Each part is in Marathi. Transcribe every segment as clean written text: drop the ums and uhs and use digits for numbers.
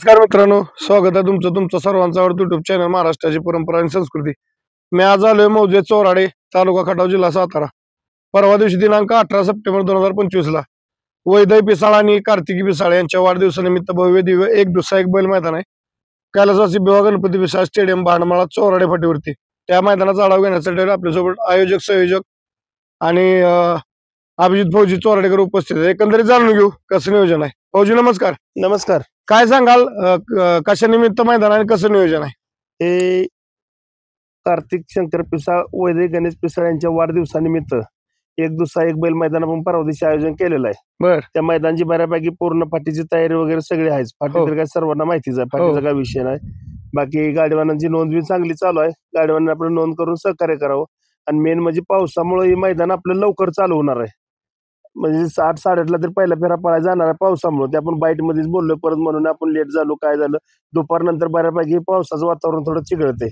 नमस्कार मित्रांनो, स्वागत आहे तुमचं सर्वांचा आवडतं युट्यूब चॅनल महाराष्ट्राची परंपरा आणि संस्कृती। मी आज आलोय मौजे चोराडे, तालुका खटाव, जिल्हा सातारा। परवा दिवशी दिनांक 18 सप्टेंबर 2025 ला वैदय पिसाळ आणि कार्तिकी पिसाळ यांच्या वाढदिवसानिमित्त भव्य दिव्य एक दुसरा एक बैल मैदान आहे कैलासवासी बिवा गणपती पिसाळ स्टेडियम भांडमाळा चोराडे फाटीवरती। त्या मैदानाचा आढावा घेण्यासाठी आपल्यासोबत आयोजक संयोजक आणि अभिजित फौजी चोराडेकर उपस्थित आहेत। एकंदरीत जाणून घेऊ कसं नियोजन आहे। फौजी नमस्कार। नमस्कार। काय सांगाल कशा निमित्त मैदान आणि कसं नियोजन आहे? हे कार्तिक शंकर पिसाळ वैद्य गणेश पिसाळ यांच्या वाढदिवसानिमित्त एक दुसरा एक बैल मैदान आपण परवा दिवशी आयोजन केलेलं आहे। बर, त्या मैदानाची बऱ्यापैकी पूर्ण फाटीची तयारी वगैरे सगळी आहे। फाटी तर काय सर्वांना माहितीच आहे, फाटीचा काय विषय नाही। बाकी गाडीवानांची नोंद बी चांगली चालू आहे। गाडीवानांनी आपलं नोंद करून सहकार्य करावं। आणि मेन म्हणजे पावसामुळे हे मैदान आपलं लवकर चालू होणार आहे। म्हणजे 8-8:30 तर पहिला फेरा पळायला जाणार आहे पावसामुळे। ते आपण बाईट मध्येच बोललोय, परत म्हणून आपण लेट झालो, काय झालं दुपारनंतर बऱ्यापैकी पावसाचं वातावरण थोडं चिघळते।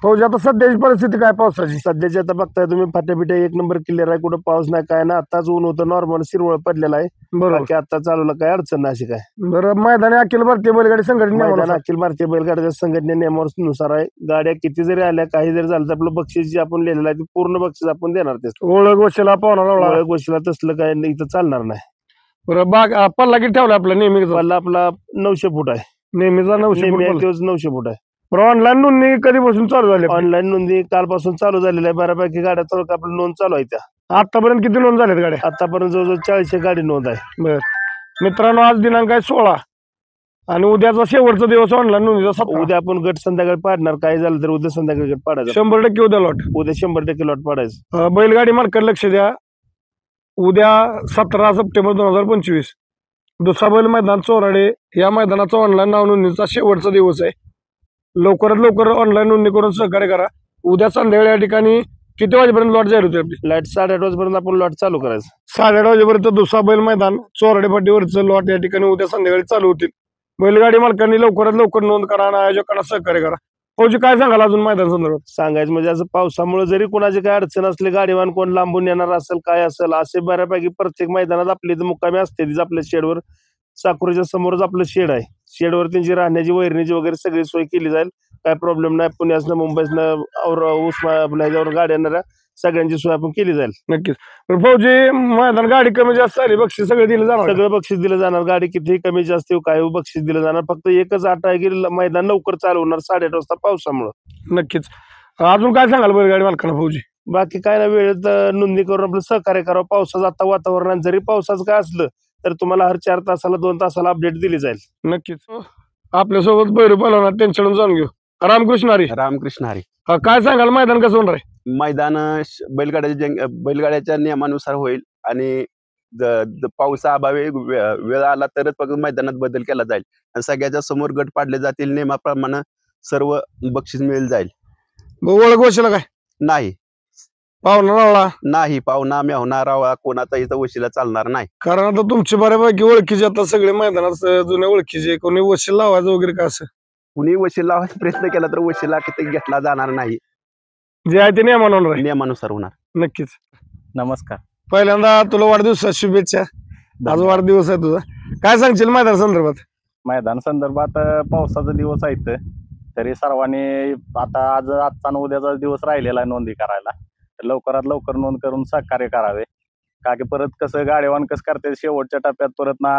फौजी आता सध्याची परिस्थिती काय पावसाची? सध्याची आता बघताय तुम्ही, फाट्या एक नंबर क्लिअर आहे, कुठं पाऊस नाही काय ना। आताच ऊन होतं, नॉर्मल शिरवळ पडलेला आहे। बरोबर, आता चालूला काय अडचण नाही अशी काय। बरं, मैदानी अखिल भारतीय बैलगाडी संघटना अखिल भारतीय बैलगाड्या संघटने नियमानुसार आहे। गाड्या किती जरी आल्या, काही जरी झालं तर आपलं बक्षीस जे आपण लिहिलेलं आहे ते पूर्ण बक्षीस आपण देणार। ते ओळख वशिला पावणार, ओळख वशिला तसलं काय इथं चालणार नाही। बरं, पल्ला किती ठेवला आपला नेहमीचा? पल्ला आपला 900 फूट आहे। नेहमीचा 900 फूट, 900 फूट आहे। ऑनलाईन नोंदणी कधीपासून चालू झाली? ऑनलाईन नोंदणी कालपासून चालू झालेली आहे। बऱ्यापैकी गाड्या तर आपली नोंद चालू आहे। त्या आतापर्यंत किती नोंद झाल्यात गाड्या? आतापर्यंत जवळजवळ 40 गाडी नोंद आहे। बर मित्रांनो, आज दिनांक आहे 16 आणि उद्याचा शेवटचा दिवस ऑनलाईन नोंदणीचा 17। उद्या आपण गट संध्याकाळी पाडणार, काय झालं तर उद्या संध्याकाळी गट पाडायचा 100% उद्या लॉट। उद्या 100% लॉट पाडायचं। बैलगाडी मालकांना लक्ष द्या, उद्या 17 सप्टेंबर 2025 दुसरा बैल मैदान चोराडे या मैदानाचा ऑनलाईन नाव नोंदणीचा शेवटचा दिवस आहे। लवकरात लवकर ऑनलाईन नोंदणी करून सहकार्य करा। उद्या संध्याकाळी या ठिकाणी किती वाजेपर्यंत लॉट जाहीर होते आपली? लाईट 8:30 वाजेपर्यंत आपण लॉट चालू करायचं। 8:30 वाजेपर्यंत दुसरा बैल मैदान चोराडे फाटीवरचं लॉट या ठिकाणी उद्या संध्याकाळी चालू होतील। बैलगाडी मालकांनी लवकरात लवकर नोंद करा आणि आयोजकांना सहकार्य करा। फौजी काय सांगाल अजून मैदान संदर्भात? सांगायचं म्हणजे असं पावसामुळे जरी कोणाची काय अडचण असली, गाडीवान कोण लांबून येणार असेल काय असेल, असे बऱ्यापैकी प्रत्येक मैदानात आपली इथं मुक्कामी असते। आपल्या शेडवर साकुरीच्या समोरच आपलं शेड आहे। शेडवर त्यांची राहण्याची वैरणीची वगैरे सगळी सोय केली जाईल, काय प्रॉब्लेम नाही। पुण्यासनं मुंबईसनं उस्मानाबाद गाडी येणाऱ्या सगळ्यांची सोय आपण केली जाईल। नक्कीच। फौजी, मैदान गाडी कमी जास्त झाली, बक्षीस सगळं दिलं जाणार? सगळं बक्षीस दिलं जाणार। गाडी किती कमी जास्त काय बक्षीस दिलं जाणार। फक्त एकच अट आहे की मैदान लवकर चालू होणार 8:30 वाजता पावसामुळे। नक्कीच। अजून काय सांगाल बैलगाडी मालकांना फौजी? बाकी काय ना, वेळेत नोंदणी करून आपलं सहकार्य करावं। पावसाचं आता वातावरण जरी पावसाचं काय असलं तर तुम्हाला हर 4 तासाला 2 तासाला अपडेट दिली जाईल। नक्कीच। आपल्यासोबत बैरू पलवणार त्यांच्याकडून जाणून घेऊ। रामकृष्ण हरी। रामकृष्ण हरी। काय सांगाल मैदान कसं होणार आहे? मैदान बैलगाड्याच्या नियमानुसार होईल आणि पावसाअभावी वेळ आला तरच फक्त मैदानात बदल केला जाईल आणि सगळ्याच्या समोर गट पाडले जातील। नियमाप्रमाणे सर्व बक्षीस मिळेल जाईल। ओळख वशिला काय नाही, पाहुणा नाही, पाहुणा मेहुणा रावा कोणाचा इथं वशिला चालणार नाही। कारण आता तुमची बऱ्यापैकी ओळखीचे आता सगळे मैदानात जुने ओळखीचे, कोणी वशील लावायचं वगैरे का असं? कुणी वशिला लावायचा प्रयत्न केला तर वशिला किती घेतला जाणार नाही, जे आहे ते नियमानुसार होणार। नक्कीच। नमस्कार। पहिल्यांदा तुला वाढदिवसाच्या शुभेच्छा। आज वाढदिवस आहे तुझा, काय सांगशील मैदान संदर्भात? मैदान संदर्भात पावसाचा दिवस आहे तरी सर्वांनी आता आजचा आणि उद्याचा दिवस राहिलेला आहे नोंदी करायला, तर लवकरात लवकर नोंद करून सहकार्य करावे। का की परत कसं गाडीवान कसं करते, शेवटच्या टप्प्यात परत ना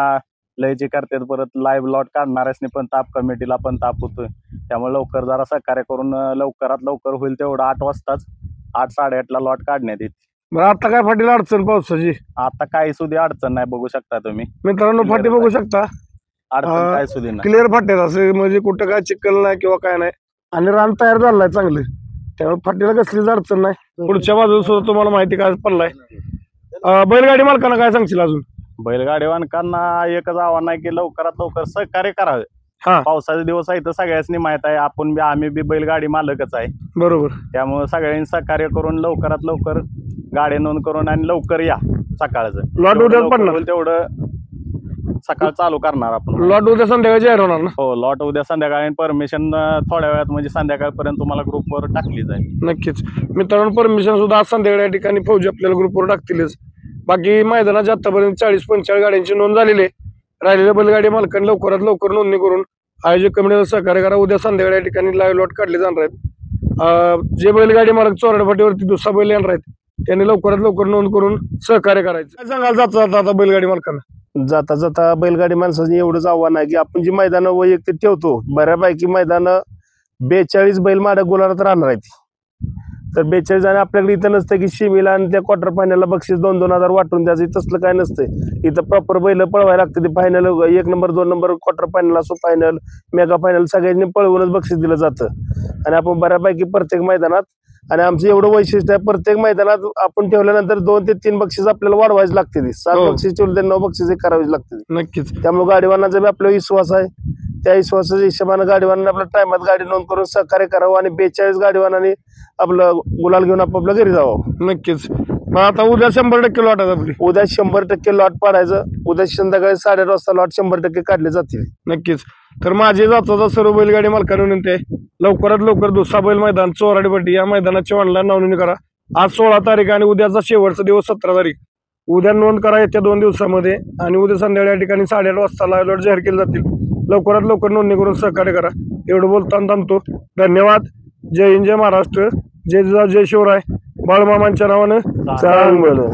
लयची करतात, परत लाईव्ह लॉट काढणाऱ्यासनी पण ताप, कमिटीला पण ताप होतोय। त्यामुळे लवकर जरा सहकार्य करून लवकरात लवकर होईल तेवढं 8 वाजताच 8-8:30 लॉट काढण्यात येते। बरं, आता काय फाटीला अडचण पावसाची? आता काही सुद्धा अडचण नाही, बघू शकता तुम्ही मित्रांनो, फाटी बघू शकता, अडचण काय सुद्धा नाही, क्लिअर फाट्यात असं म्हणजे कुठं काय चिखल नाही किंवा काय नाही आणि रान तयार झालंय चांगलं, त्यामुळे फाटीला कसलीच अडचण नाही। पुढच्या बाजूला सुद्धा तुम्हाला माहिती काय पडलाय। बैलगाडी मालकांना काय सांगशील अजून? बैलगाडी मालकांना एकच आव्हान आहे की लवकरात लवकर सहकार्य करावे। पावसाचे दिवस आहे तर सगळ्यांनी माहित आहे, आम्ही बी बैलगाडी मालकच आहे, बरोबर। त्यामुळे सगळ्यांनी सहकार्य करून लवकरात लवकर गाडी नोंद करून आणि लवकर या। सकाळचं लॉट उद्या पडणार, तेवढं सकाळ चालू करणार आपण। लॉट उद्या संध्याकाळी जाहीर होणार ना? हो, लॉट उद्या संध्याकाळी, परमिशन थोड्या वेळात म्हणजे संध्याकाळपर्यंत तुम्हाला ग्रुपवर टाकली जाईल। नक्कीच मित्रांनो, परमिशन सुद्धा आज संध्याकाळी या ठिकाणी फौजी आपल्याला ग्रुपवर टाकतीलच। बाकी मैदानाच्या आतापर्यंत 40-45 गाड्यांची नोंद झालेली आहे। राहिलेल्या बैलगाडी मालकांनी लवकरात लवकर नोंदणी करून आयोजक कमिटीला सहकार्य करा. उद्या संध्याकाळी या ठिकाणी लाईव्ह लॉट काढले जाणार आहेत. जे बैलगाडी मालक चोराड फाटीवरती दुसरा बैल येणार आहेत त्यांनी लवकरात लवकर नोंद करून सहकार्य करायचं. काय सांगाल जाता आता बैलगाडी मालकांना? जाता जाता बैलगाडी माणसाचं एवढंच आव्हान आहे की आपण जी मैदानं वैयक्तिक ठेवतो, बऱ्यापैकी मैदानं 42 बैल माडं गुलालात राहणार आहेत. तर 42 आणि आपल्याकडे इथं नसतं की शिमीला आणि त्या क्वार्टर फायनलला बक्षीस 2-2 हजार वाटून द्यायचं, तसलं काय नसतं. इथं प्रॉपर बैल पळवायला लागतं. ते final 1 number 2 number quarter final असो, फायनल मेगा फायनल सगळ्यांनी पळवूनच बक्षीस दिलं जातं. आणि आपण बऱ्यापैकी प्रत्येक मैदानात, आणि आमचं एवढं वैशिष्ट्य आहे, प्रत्येक मैदानात आपण ठेवल्यानंतर 2 ते 3 बक्षीस आपल्याला वाढवायची लागते. 7 बक्षीस ठेवले तर 9 बक्षीस करावीच लागते. नक्कीच. त्यामुळे गाडीवानाचा बी आपला विश्वास आहे. त्या विश्वासाच्या हिशोबाने गाडीवानाने आपल्या टायमात गाडी नोंद करून सहकार्य करावं आणि 42 गाडीवानाने आपलं गुलाल घेऊन आपल्या घरी जावं. नक्कीच. मग आता उद्या 100% लॉट आहे आपली. उद्या 100% लॉट पाडायचं. उद्या संध्याकाळी 8:30 वाजता लॉट 100% काढले जातील. नक्कीच. तर माझी जाता सर्व बैलगाडी मालकांना विनंती आहे, लवकरात लवकर दुसरा बैल मैदान चोराडी फाटी या मैदानाची ऑनलाईन नोंदणी करा. आज 16 तारीख आणि उद्याचा शेवटचा दिवस 17 तारीख. उद्या नोंद करा येत्या 2 दिवसामध्ये आणि उद्या संध्याकाळी या ठिकाणी 8:30 वाजता लाईव्ह लॉट जाहीर केले जातील. लवकरात लवकर नोंदणी करून सहकार्य करा. एवढं बोलताना थांबतो. धन्यवाद. जय हिंद, जय महाराष्ट्र, जय जिजाऊ, जय शिवराय. बाळूमामांच्या नावानं चांगलं.